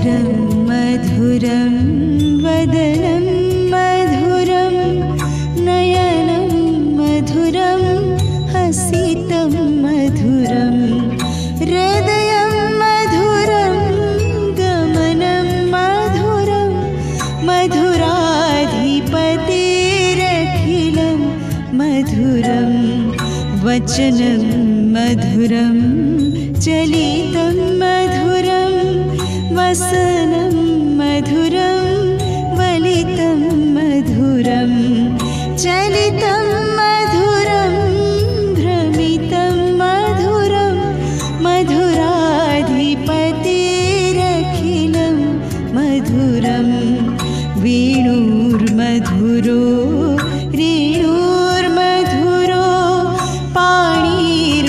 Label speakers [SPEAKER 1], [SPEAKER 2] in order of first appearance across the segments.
[SPEAKER 1] अधरं मधुरं वदनं मधुरं नयनं मधुरं हसितं मधुरं हृदयं मधुरं गमनं मधुरं मधुराधिपतिरखिलं मधुरं वचनं मधुरं चलितं मधुरं वसनं मधुरं वलितं मधुरं चलितं मधुरं भ्रमितं मधुरं मधुराधिपतिरखिलं मधुरं वेणुर्मधुरो रेणुर्मधुरो पाणिर्मधुरः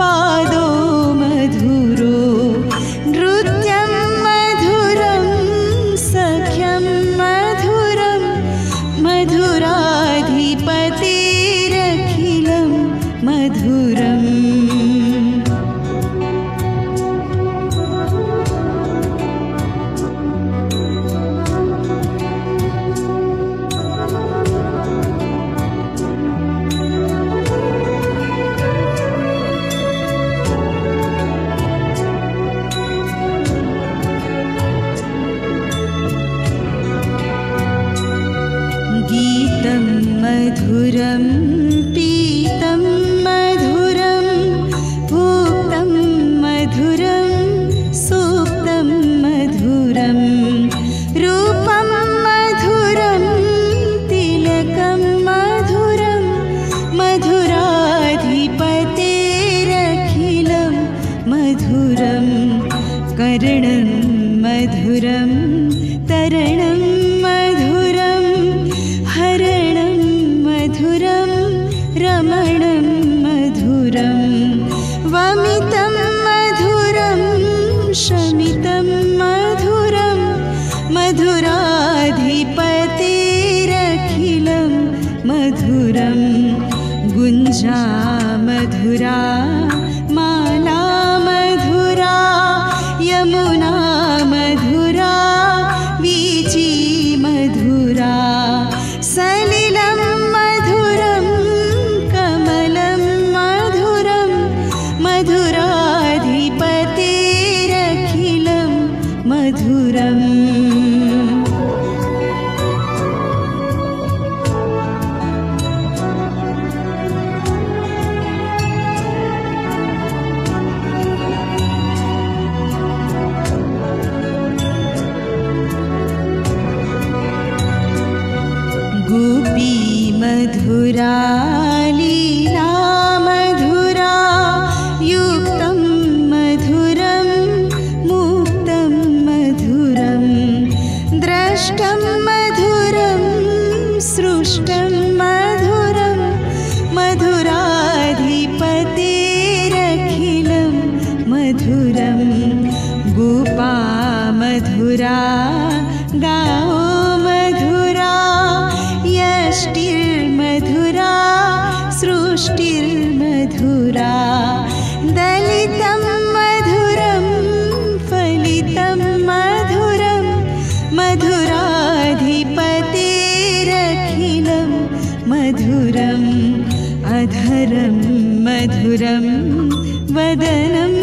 [SPEAKER 1] पादो मधुरो नृत्यं मधुरं सख्यं मधुरं मधुराधिपतिरखिलं मधुरम् गीतं मधुरं पीतं मधुरं भुक्तं मधुरं सुप्तं मधुरं रूपं मधुरं तिलकं मधुरं मधुराधिपतिरखिलं मधुरं कर्णं मधुरं तरणं मधुरं हरणं मधुरं रमणं मधुरं वमितं मधुरं शमितं मधुरं मधुराधिपतिरखिलं मधुरं गुञ्जा मधुरा माला मधुरा यमुना मधुरा वीची मधुरा सलिलं मधुरं कमलं मधुरं मधुराधिपतिरखिलं मधुरम् गोपी मधुरा लीला मधुरा युक्तं मधुरं मुक्तं मधुरं द्रष्टं मधुरं सृष्टं मधुरं मधुराधिपतिरखिलं मधुरं गोपा मधुरा गाओ मधुरा यष्टिर्मधुरा सृष्टिर्मधुरा दलितं मधुरं फलितं मधुरं मधुराधिपतिरखिलं मधुरम् अधरं मधुरं वदनं